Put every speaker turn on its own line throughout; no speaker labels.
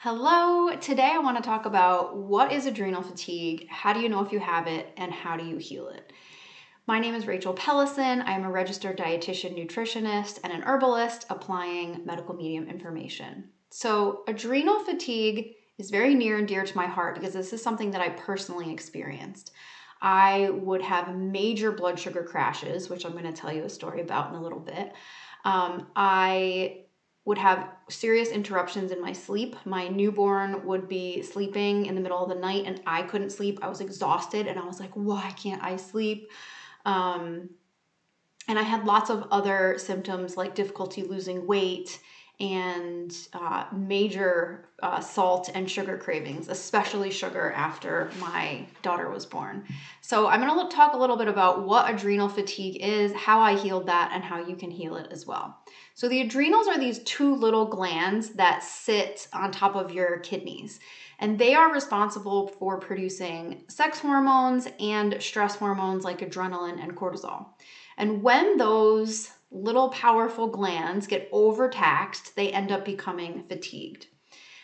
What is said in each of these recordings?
Hello, today I want to talk about what is adrenal fatigue, how do you know if you have it, and how do you heal it? My name is Rachel Pellison. I am a registered dietitian, nutritionist, and an herbalist applying medical medium information. So, adrenal fatigue is very near and dear to my heart because this is something that I personally experienced. I would have major blood sugar crashes, which I'm going to tell you a story about in a little bit. I would have serious interruptions in my sleep. My newborn would be sleeping in the middle of the night and I couldn't sleep. I was exhausted and I was like, why can't I sleep? Um, and I had lots of other symptoms like difficulty losing weight and major salt and sugar cravings, especially sugar after my daughter was born. So I'm going to talk a little bit about what adrenal fatigue is, how I healed that, and how you can heal it as well. So the adrenals are these two little glands that sit on top of your kidneys. And they are responsible for producing sex hormones and stress hormones like adrenaline and cortisol. And when those little powerful glands get overtaxed, they end up becoming fatigued.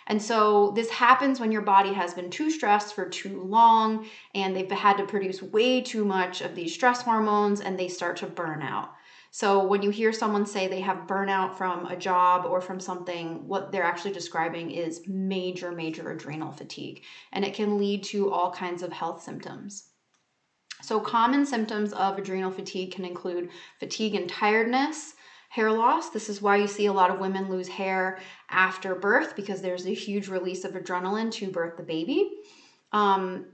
And so this happens when your body has been too stressed for too long and they've had to produce way too much of these stress hormones and they start to burn out. So when you hear someone say they have burnout from a job or from something, what they're actually describing is major, major adrenal fatigue. And it can lead to all kinds of health symptoms. So common symptoms of adrenal fatigue can include fatigue and tiredness, hair loss. This is why you see a lot of women lose hair after birth because there's a huge release of adrenaline to birth the baby.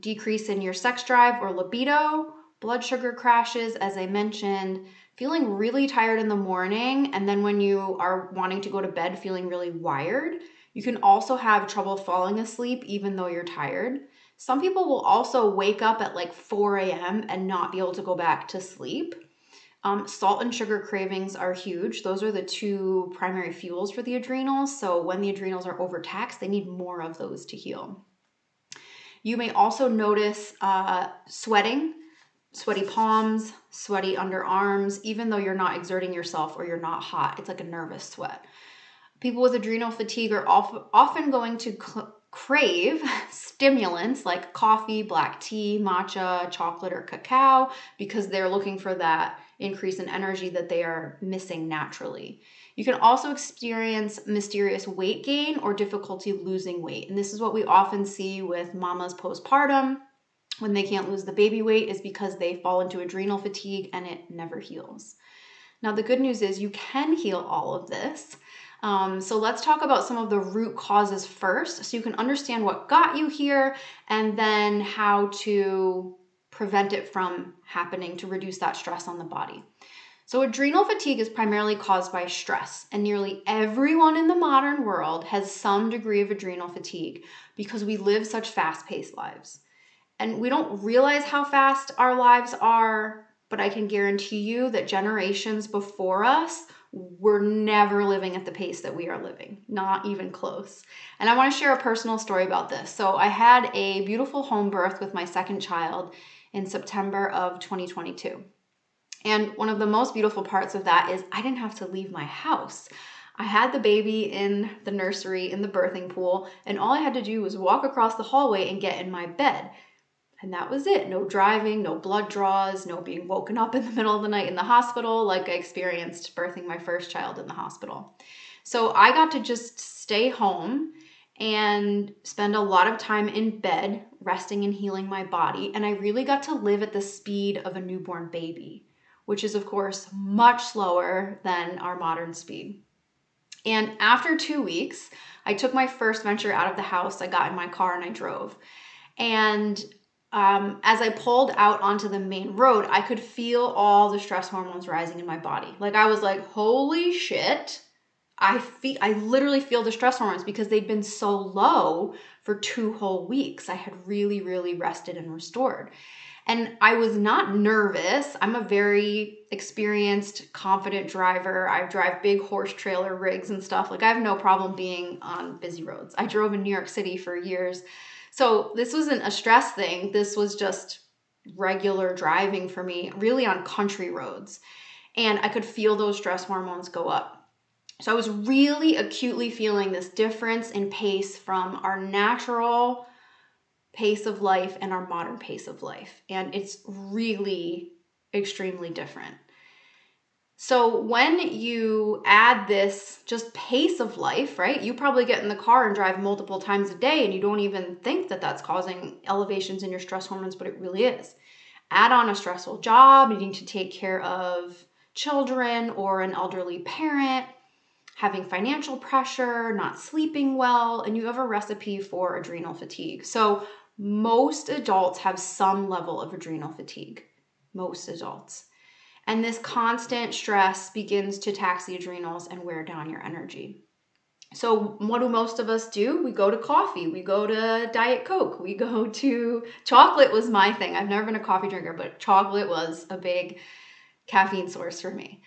Decrease in your sex drive or libido, blood sugar crashes, as I mentioned, feeling really tired in the morning, and then when you are wanting to go to bed feeling really wired. You can also have trouble falling asleep even though you're tired. Some people will also wake up at like 4 a.m. and not be able to go back to sleep. Salt and sugar cravings are huge. Those are the two primary fuels for the adrenals. So when the adrenals are overtaxed, they need more of those to heal. You may also notice sweating, sweaty palms, sweaty underarms, even though you're not exerting yourself or you're not hot. It's like a nervous sweat. People with adrenal fatigue are often going to crave stimulants like coffee, black tea, matcha, chocolate, or cacao because they're looking for that increase in energy that they are missing naturally. You can also experience mysterious weight gain or difficulty losing weight. And this is what we often see with mamas postpartum when they can't lose the baby weight is because they fall into adrenal fatigue and it never heals. Now, the good news is you can heal all of this. So let's talk about some of the root causes first so you can understand what got you here and then how to prevent it from happening to reduce that stress on the body. So adrenal fatigue is primarily caused by stress, and nearly everyone in the modern world has some degree of adrenal fatigue because we live such fast-paced lives. And we don't realize how fast our lives are, but I can guarantee you that generations before us were never living at the pace that we are living, not even close. And I want to share a personal story about this. So I had a beautiful home birth with my second child in September of 2022. And one of the most beautiful parts of that is I didn't have to leave my house. I had the baby in the nursery, in the birthing pool, and all I had to do was walk across the hallway and get in my bed. And that was it. No driving, no blood draws, no being woken up in the middle of the night in the hospital like I experienced birthing my first child in the hospital. So I got to just stay home and spend a lot of time in bed resting and healing my body. And I really got to live at the speed of a newborn baby, which is of course much slower than our modern speed. And after 2 weeks, I took my first venture out of the house. I got in my car and I drove. And as I pulled out onto the main road, I could feel all the stress hormones rising in my body. Like I was like, holy shit. I literally feel the stress hormones because they'd been so low for 2 whole weeks. I had really, really rested and restored. And I was not nervous. I'm a very experienced, confident driver. I drive big horse trailer rigs and stuff. Like I have no problem being on busy roads. I drove in New York City for years. So this wasn't a stress thing. This was just regular driving for me, really on country roads. And I could feel those stress hormones go up. So I was really acutely feeling this difference in pace from our natural pace of life and our modern pace of life. And it's really extremely different. So when you add this just pace of life, right? You probably get in the car and drive multiple times a day and you don't even think that that's causing elevations in your stress hormones, but it really is. Add on a stressful job, needing to take care of children or an elderly parent, having financial pressure, not sleeping well, and you have a recipe for adrenal fatigue. So most adults have some level of adrenal fatigue, most adults. And this constant stress begins to tax the adrenals and wear down your energy. So what do most of us do? We go to coffee, we go to Diet Coke, we go to chocolate was my thing. I've never been a coffee drinker, but chocolate was a big caffeine source for me.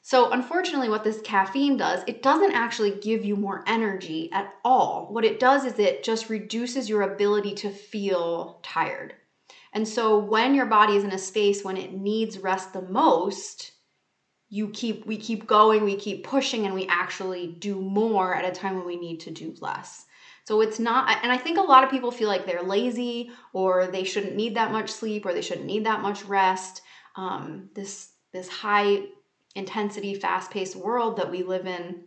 So unfortunately, what this caffeine does, it doesn't actually give you more energy at all. What it does is it just reduces your ability to feel tired. And so when your body is in a space when it needs rest the most, we keep going, we keep pushing, and we actually do more at a time when we need to do less. So it's not, and I think a lot of people feel like they're lazy or they shouldn't need that much sleep or they shouldn't need that much rest. This high intensity, fast-paced world that we live in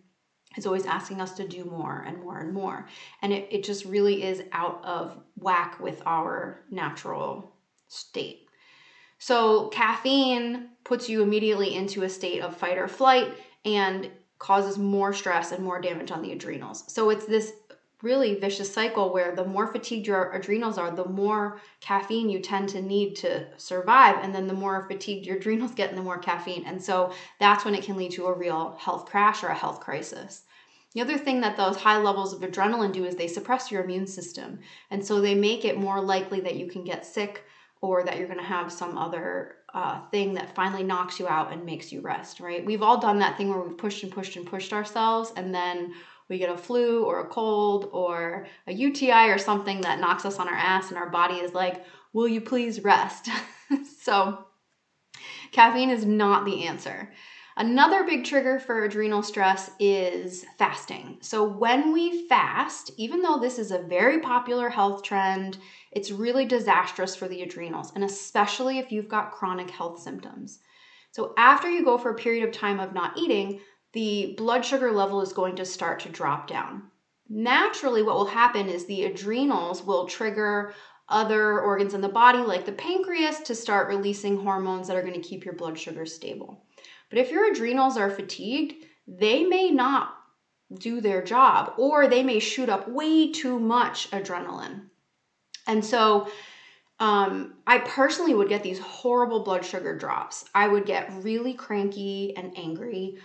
is always asking us to do more and more and more. And it just really is out of whack with our natural state. So caffeine puts you immediately into a state of fight or flight and causes more stress and more damage on the adrenals. So it's this really vicious cycle where the more fatigued your adrenals are, the more caffeine you tend to need to survive. And then the more fatigued your adrenals get and the more caffeine. And so that's when it can lead to a real health crash or a health crisis. The other thing that those high levels of adrenaline do is they suppress your immune system. And so they make it more likely that you can get sick or that you're going to have some other thing that finally knocks you out and makes you rest, right? We've all done that thing where we've pushed and pushed and pushed ourselves, and then we get a flu or a cold or a UTI or something that knocks us on our ass, and our body is like, will you please rest? So caffeine is not the answer. Another big trigger for adrenal stress is fasting. So when we fast, even though this is a very popular health trend, it's really disastrous for the adrenals, and especially if you've got chronic health symptoms. So after you go for a period of time of not eating, the blood sugar level is going to start to drop down. Naturally, what will happen is the adrenals will trigger other organs in the body, like the pancreas, to start releasing hormones that are going to keep your blood sugar stable. But if your adrenals are fatigued, they may not do their job, or they may shoot up way too much adrenaline. And so I personally would get these horrible blood sugar drops. I would get really cranky and angry.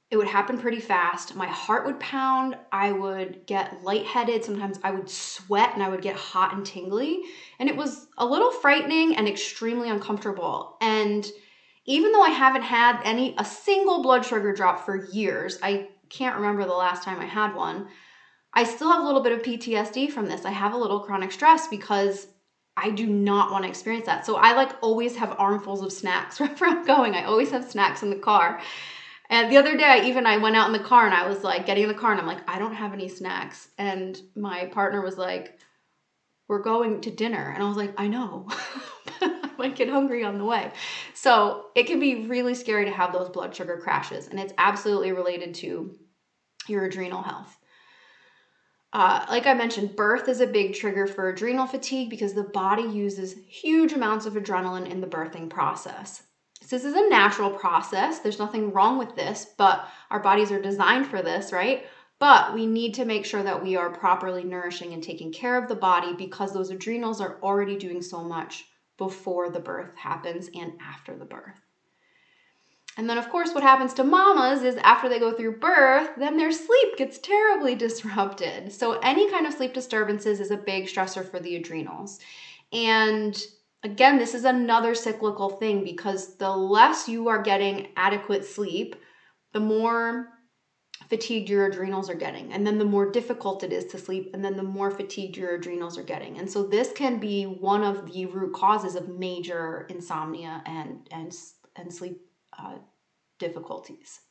It would happen pretty fast. My heart would pound. I would get lightheaded. Sometimes I would sweat and I would get hot and tingly. And it was a little frightening and extremely uncomfortable. And even though I haven't had a single blood sugar drop for years, I can't remember the last time I had one, I still have a little bit of PTSD from this. I have a little chronic stress because I do not want to experience that. So I always have armfuls of snacks wherever I'm going. I always have snacks in the car. And the other day I went out in the car and I was getting in the car and I'm like, I don't have any snacks. And my partner was like, we're going to dinner. And I was like, I know, but I might get hungry on the way. So it can be really scary to have those blood sugar crashes. And it's absolutely related to your adrenal health. Like I mentioned, birth is a big trigger for adrenal fatigue because the body uses huge amounts of adrenaline in the birthing process. So this is a natural process. There's nothing wrong with this, but our bodies are designed for this, right? But we need to make sure that we are properly nourishing and taking care of the body because those adrenals are already doing so much before the birth happens and after the birth. And then, of course, what happens to mamas is after they go through birth, then their sleep gets terribly disrupted. So any kind of sleep disturbances is a big stressor for the adrenals. And again, this is another cyclical thing because the less you are getting adequate sleep, the more fatigued your adrenals are getting. And then the more difficult it is to sleep, and then the more fatigued your adrenals are getting. And so this can be one of the root causes of major insomnia and sleep difficulties.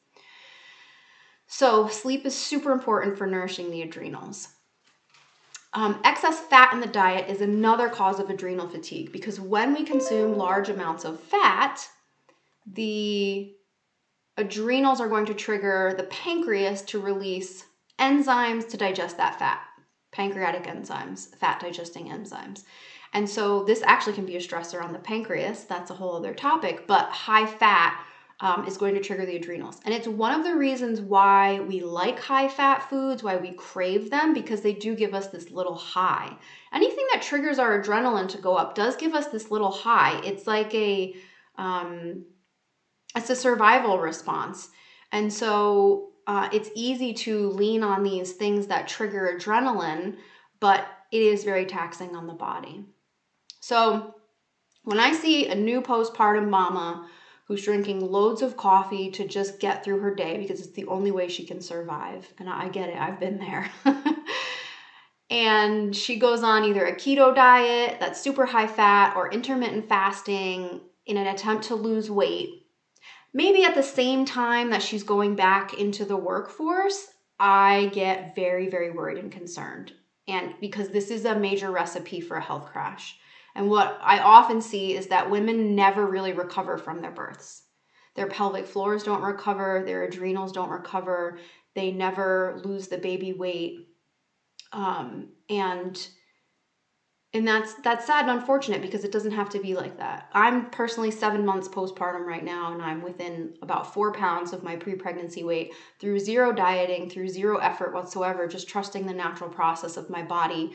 So sleep is super important for nourishing the adrenals. Excess fat in the diet is another cause of adrenal fatigue because when we consume large amounts of fat, the adrenals are going to trigger the pancreas to release enzymes to digest that fat. Pancreatic enzymes, fat digesting enzymes. And so this actually can be a stressor on the pancreas. That's a whole other topic, but high fat is going to trigger the adrenals. And it's one of the reasons why we like high fat foods, why we crave them, because they do give us this little high. Anything that triggers our adrenaline to go up does give us this little high. It's like it's a survival response. And so it's easy to lean on these things that trigger adrenaline, but it is very taxing on the body. So when I see a new postpartum mama who's drinking loads of coffee to just get through her day because it's the only way she can survive, and I get it, I've been there. And she goes on either a keto diet that's super high fat or intermittent fasting in an attempt to lose weight, maybe at the same time that she's going back into the workforce, I get very, very worried and concerned. And because this is a major recipe for a health crash. And what I often see is that women never really recover from their births. Their pelvic floors don't recover, their adrenals don't recover, they never lose the baby weight. And that's sad and unfortunate because it doesn't have to be like that. I'm personally 7 months postpartum right now, and I'm within about 4 pounds of my pre-pregnancy weight through zero dieting, through zero effort whatsoever, just trusting the natural process of my body,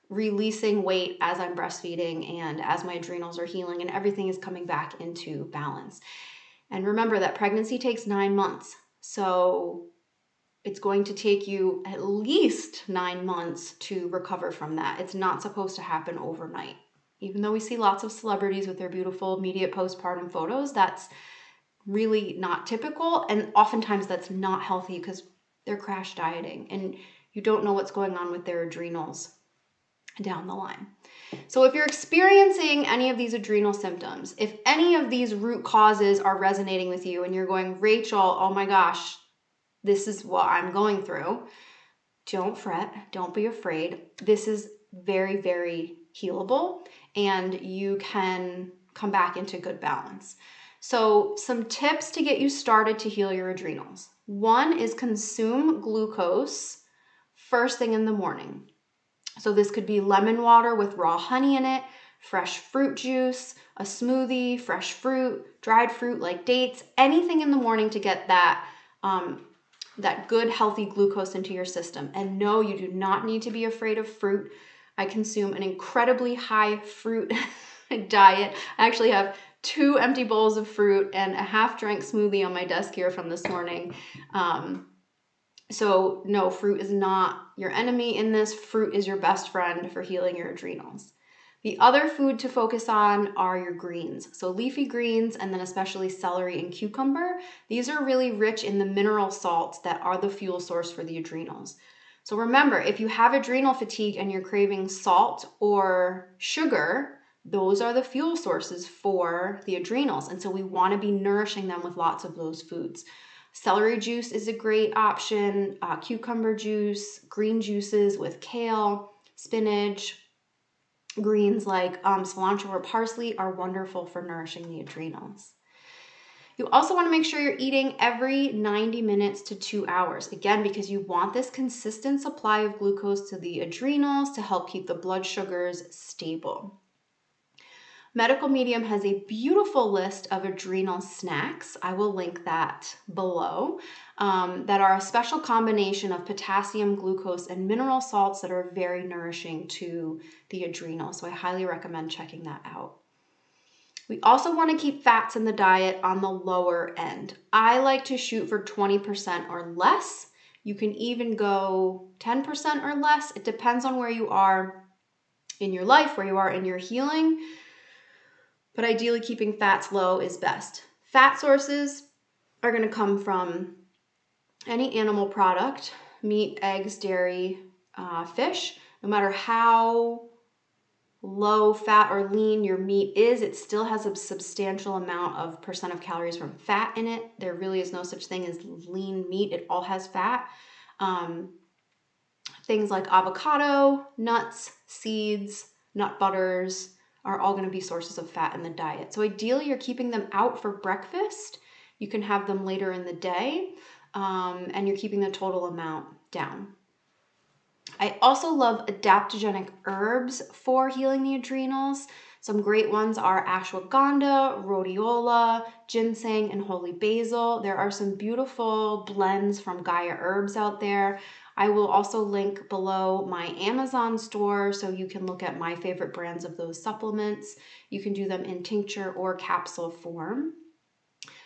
releasing weight as I'm breastfeeding and as my adrenals are healing and everything is coming back into balance. And remember that pregnancy takes 9 months. So it's going to take you at least 9 months to recover from that. It's not supposed to happen overnight. Even though we see lots of celebrities with their beautiful immediate postpartum photos, that's really not typical. And oftentimes that's not healthy because they're crash dieting and you don't know what's going on with their adrenals down the line. So if you're experiencing any of these adrenal symptoms, if any of these root causes are resonating with you and you're going, Rachel, oh my gosh, this is what I'm going through, don't fret, don't be afraid. This is very, very healable and you can come back into good balance. So some tips to get you started to heal your adrenals. One is consume glucose first thing in the morning. So this could be lemon water with raw honey in it, fresh fruit juice, a smoothie, fresh fruit, dried fruit like dates, anything in the morning to get that good healthy glucose into your system. And no, you do not need to be afraid of fruit. I consume an incredibly high fruit diet. I actually have 2 empty bowls of fruit and a half-drank smoothie on my desk here from this morning. So no, fruit is not your enemy in this. Fruit is your best friend for healing your adrenals. The other food to focus on are your greens. So leafy greens and then especially celery and cucumber. These are really rich in the mineral salts that are the fuel source for the adrenals. So remember, if you have adrenal fatigue and you're craving salt or sugar, those are the fuel sources for the adrenals. And so we want to be nourishing them with lots of those foods. Celery juice is a great option, cucumber juice, green juices with kale, spinach, greens like cilantro or parsley are wonderful for nourishing the adrenals. You also want to make sure you're eating every 90 minutes to 2 hours, again, because you want this consistent supply of glucose to the adrenals to help keep the blood sugars stable. Medical Medium has a beautiful list of adrenal snacks. I will link that below, that are a special combination of potassium, glucose, and mineral salts that are very nourishing to the adrenal. So I highly recommend checking that out. We also want to keep fats in the diet on the lower end. I like to shoot for 20% or less. You can even go 10% or less. It depends on where you are in your life, where you are in your healing. But ideally keeping fats low is best. Fat sources are going to come from any animal product, meat, eggs, dairy, fish. No matter how low fat or lean your meat is, it still has a substantial amount of percent of calories from fat in it. There really is no such thing as lean meat. It all has fat. Things like avocado, nuts, seeds, nut butters are all going to be sources of fat in the diet. So ideally, you're keeping them out for breakfast. You can have them later in the day, and you're keeping the total amount down. I also love adaptogenic herbs for healing the adrenals. Some great ones are ashwagandha, rhodiola, ginseng, and holy basil. There are some beautiful blends from Gaia Herbs out there. I will also link below my Amazon store so you can look at my favorite brands of those supplements. You can do them in tincture or capsule form.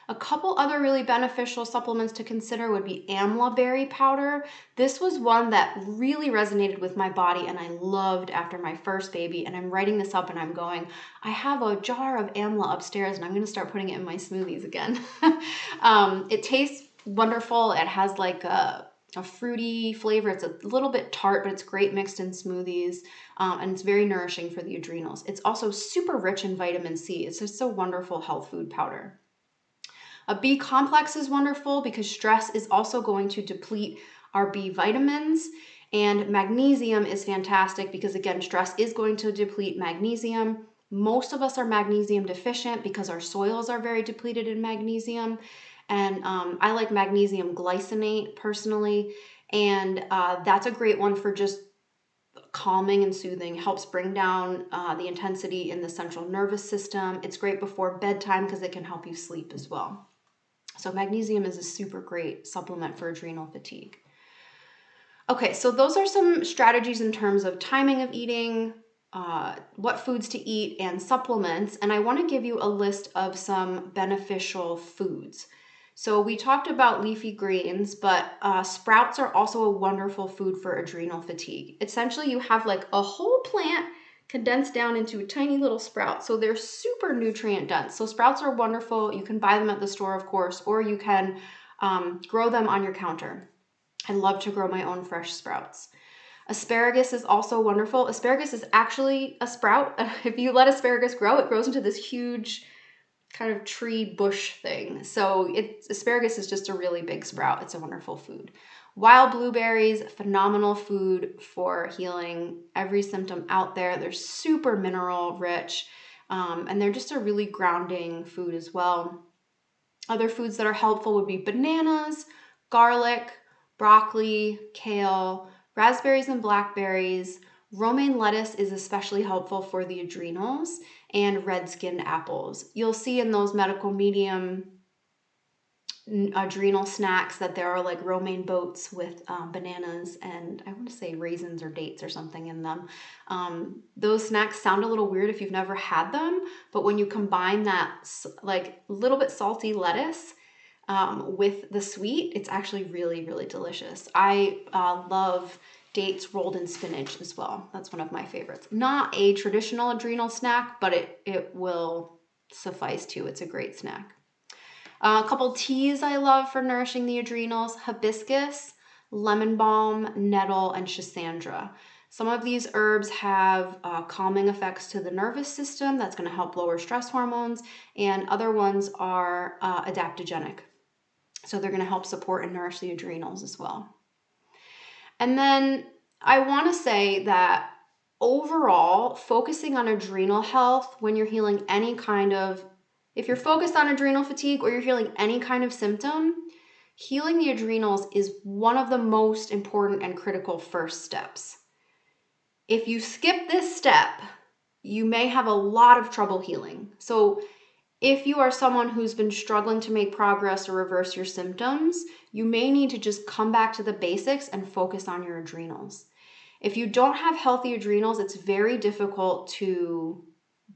A couple other really beneficial supplements to consider would be amla berry powder. This was one that really resonated with my body and I loved after my first baby. And I'm writing this up and I'm going, I have a jar of amla upstairs and I'm going to start putting it in my smoothies again. It tastes wonderful. It has like a fruity flavor. It's a little bit tart, but it's great mixed in smoothies. And it's very nourishing for the adrenals. It's also super rich in vitamin C. It's just a wonderful health food powder. A B complex is wonderful because stress is also going to deplete our B vitamins, and magnesium is fantastic because, again, stress is going to deplete magnesium. Most of us are magnesium deficient because our soils are very depleted in magnesium, and I like magnesium glycinate personally, and that's a great one for just calming and soothing, helps bring down the intensity in the central nervous system. It's great before bedtime because it can help you sleep as well. So magnesium is a super great supplement for adrenal fatigue. Okay, so those are some strategies in terms of timing of eating, what foods to eat, and supplements. And I want to give you a list of some beneficial foods. So we talked about leafy greens, but sprouts are also a wonderful food for adrenal fatigue. Essentially, you have like a whole plant condensed down into a tiny little sprout. So they're super nutrient dense. So sprouts are wonderful. You can buy them at the store, of course, or you can grow them on your counter. I love to grow my own fresh sprouts. Asparagus is also wonderful. Asparagus is actually a sprout. If you let asparagus grow, it grows into this huge kind of tree bush thing. So asparagus is just a really big sprout. It's a wonderful food. Wild blueberries, phenomenal food for healing every symptom out there. They're super mineral rich, and they're just a really grounding food as well. Other foods that are helpful would be bananas, garlic, broccoli, kale, raspberries and blackberries. Romaine lettuce is especially helpful for the adrenals, and red-skinned apples. You'll see in those medical medium adrenal snacks that there are like romaine boats with bananas and I want to say raisins or dates or something in them. Those snacks sound a little weird if you've never had them, but when you combine that like little bit salty lettuce with the sweet, it's actually really, really delicious. I love dates rolled in spinach as well. That's one of my favorites. Not a traditional adrenal snack, but it will suffice too. It's a great snack. A couple teas I love for nourishing the adrenals: hibiscus, lemon balm, nettle, and schisandra. Some of these herbs have calming effects to the nervous system. That's going to help lower stress hormones, and other ones are adaptogenic. So they're going to help support and nourish the adrenals as well. And then I want to say that overall, focusing on adrenal health when you're healing any kind of, if you're focused on adrenal fatigue or you're healing any kind of symptom, healing the adrenals is one of the most important and critical first steps. If you skip this step, you may have a lot of trouble healing. So if you are someone who's been struggling to make progress or reverse your symptoms, you may need to just come back to the basics and focus on your adrenals. If you don't have healthy adrenals, it's very difficult to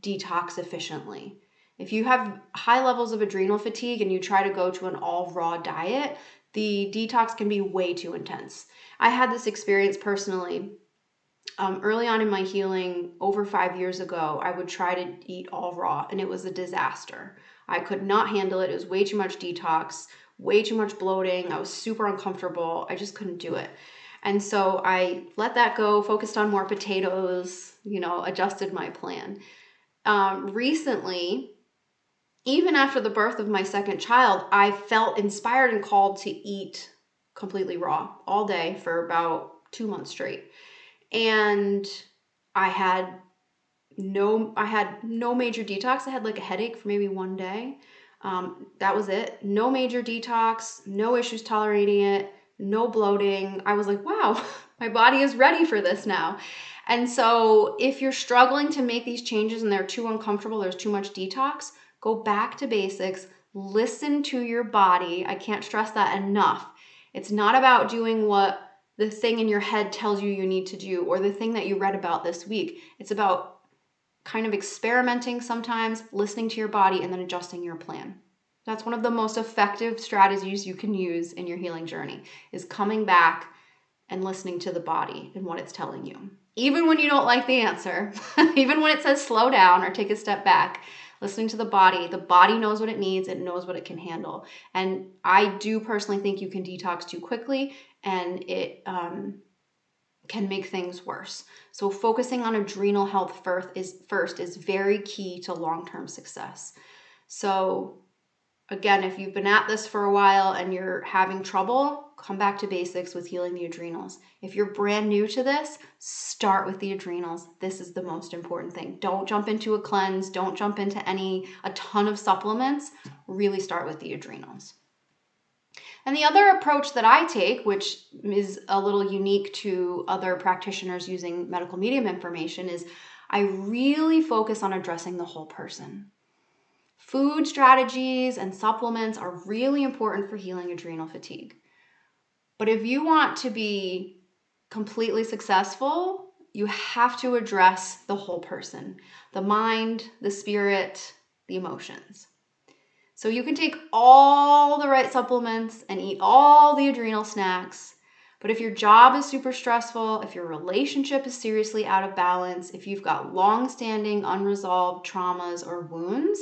detox efficiently. If you have high levels of adrenal fatigue and you try to go to an all raw diet, the detox can be way too intense. I had this experience personally. Early on in my healing, over 5 years ago, I would try to eat all raw and it was a disaster. I could not handle it. It was way too much detox, way too much bloating. I was super uncomfortable. I just couldn't do it. And so I let that go, focused on more potatoes, adjusted my plan. Recently, even after the birth of my second child, I felt inspired and called to eat completely raw all day for about 2 months straight. And I had no major detox. I had like a headache for maybe one day. That was it. No major detox, no issues tolerating it, no bloating. I was like, wow, my body is ready for this now. And so if you're struggling to make these changes and they're too uncomfortable, there's too much detox, go back to basics, listen to your body. I can't stress that enough. It's not about doing what the thing in your head tells you need to do or the thing that you read about this week. It's about kind of experimenting sometimes, listening to your body, and then adjusting your plan. That's one of the most effective strategies you can use in your healing journey, is coming back and listening to the body and what it's telling you. Even when you don't like the answer, even when it says slow down or take a step back, listening to the body knows what it needs, it knows what it can handle. And I do personally think you can detox too quickly, and it can make things worse. So focusing on adrenal health first is very key to long-term success. So again, if you've been at this for a while and you're having trouble, come back to basics with healing the adrenals. If you're brand new to this, start with the adrenals. This is the most important thing. Don't jump into a cleanse. Don't jump into a ton of supplements. Really start with the adrenals. And the other approach that I take, which is a little unique to other practitioners using medical medium information, is I really focus on addressing the whole person. Food strategies and supplements are really important for healing adrenal fatigue. But if you want to be completely successful, you have to address the whole person, the mind, the spirit, the emotions. So you can take all the right supplements and eat all the adrenal snacks, but if your job is super stressful, if your relationship is seriously out of balance, if you've got long-standing unresolved traumas or wounds,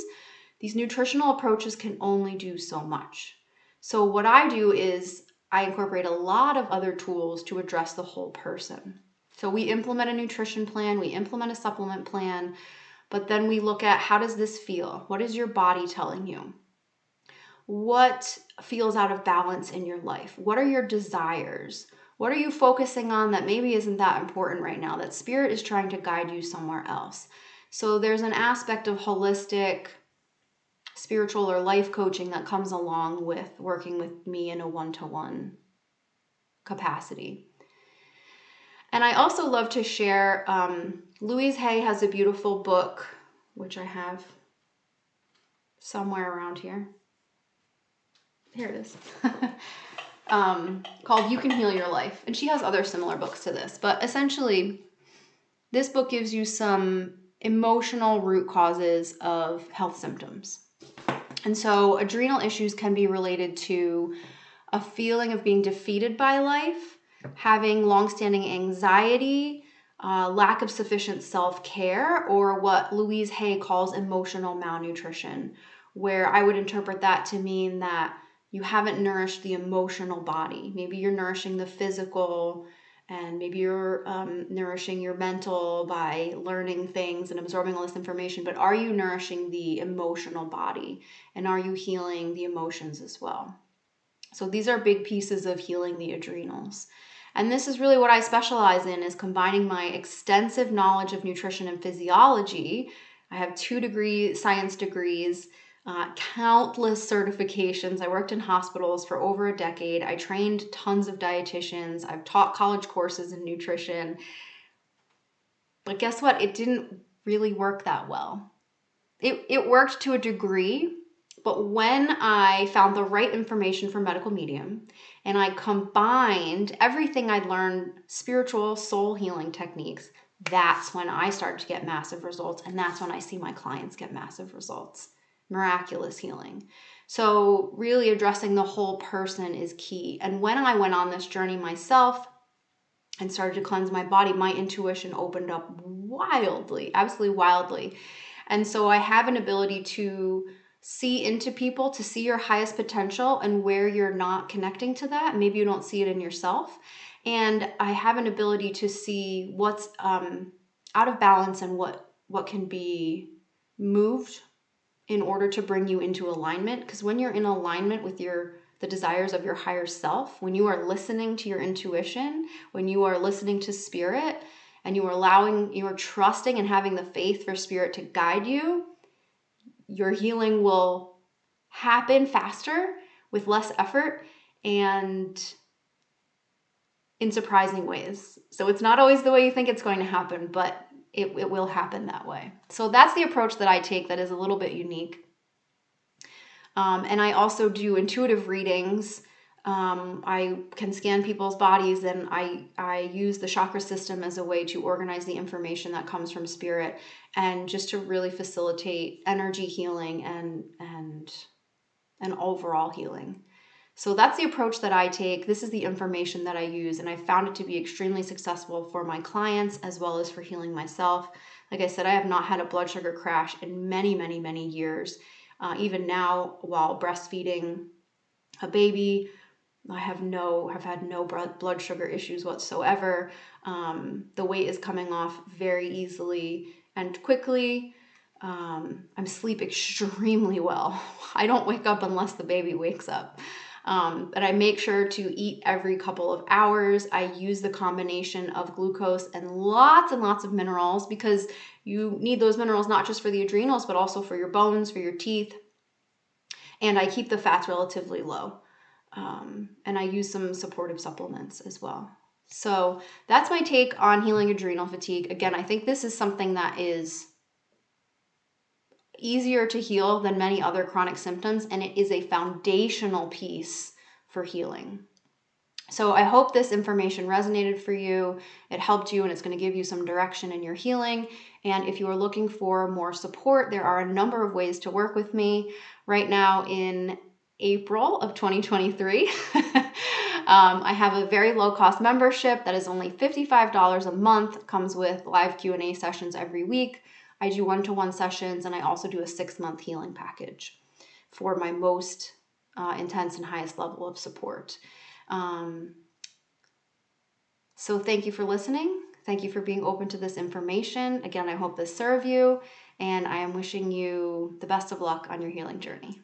these nutritional approaches can only do so much. So what I do is I incorporate a lot of other tools to address the whole person. So we implement a nutrition plan, we implement a supplement plan, but then we look at, how does this feel? What is your body telling you? What feels out of balance in your life? What are your desires? What are you focusing on that maybe isn't that important right now, that spirit is trying to guide you somewhere else? So there's an aspect of holistic, spiritual, or life coaching that comes along with working with me in a one-to-one capacity. And I also love to share, Louise Hay has a beautiful book, which I have somewhere around here. Here it is. Called You Can Heal Your Life. And she has other similar books to this. But essentially, this book gives you some emotional root causes of health symptoms. And so adrenal issues can be related to a feeling of being defeated by life, having longstanding anxiety, lack of sufficient self-care, or what Louise Hay calls emotional malnutrition, where I would interpret that to mean that you haven't nourished the emotional body. Maybe you're nourishing the physical, and maybe you're nourishing your mental by learning things and absorbing all this information, but are you nourishing the emotional body? And are you healing the emotions as well? So these are big pieces of healing the adrenals. And this is really what I specialize in, is combining my extensive knowledge of nutrition and physiology. I have 2 science degrees, countless certifications. I worked in hospitals for over a decade. I trained tons of dietitians. I've taught college courses in nutrition. But guess what? It didn't really work that well. It worked to a degree, but when I found the right information for medical medium and I combined everything I'd learned, spiritual soul healing techniques, that's when I started to get massive results. And that's when I see my clients get massive results. Miraculous healing. So really addressing the whole person is key. And when I went on this journey myself and started to cleanse my body, my intuition opened up wildly, absolutely wildly. And so I have an ability to see into people, to see your highest potential and where you're not connecting to that. Maybe you don't see it in yourself. And I have an ability to see what's out of balance and what can be moved in order to bring you into alignment. Because when you're in alignment with the desires of your higher self, when you are listening to your intuition, when you are listening to spirit, and you are trusting and having the faith for spirit to guide you, your healing will happen faster with less effort and in surprising ways. So it's not always the way you think it's going to happen, but it will happen that way. So that's the approach that I take that is a little bit unique. And I also do intuitive readings. I can scan people's bodies, and I use the chakra system as a way to organize the information that comes from spirit, and just to really facilitate energy healing and overall healing. So that's the approach that I take. This is the information that I use, and I found it to be extremely successful for my clients as well as for healing myself. Like I said, I have not had a blood sugar crash in many, many, many years. Even now, while breastfeeding a baby, I have had no blood sugar issues whatsoever. The weight is coming off very easily and quickly. I sleep extremely well. I don't wake up unless the baby wakes up. But I make sure to eat every couple of hours. I use the combination of glucose and lots of minerals, because you need those minerals not just for the adrenals, but also for your bones, for your teeth. And I keep the fats relatively low. And I use some supportive supplements as well. So that's my take on healing adrenal fatigue. Again, I think this is something that is easier to heal than many other chronic symptoms, and it is a foundational piece for healing. So I hope this information resonated for you. It helped you, and it's going to give you some direction in your healing. And if you are looking for more support, there are a number of ways to work with me. Right now in April of 2023, I have a very low-cost membership that is only $55 a month. Comes with live Q&A sessions every week. I do one-to-one sessions, and I also do a 6-month healing package for my most intense and highest level of support. So thank you for listening. Thank you for being open to this information. Again, I hope this served you, and I am wishing you the best of luck on your healing journey.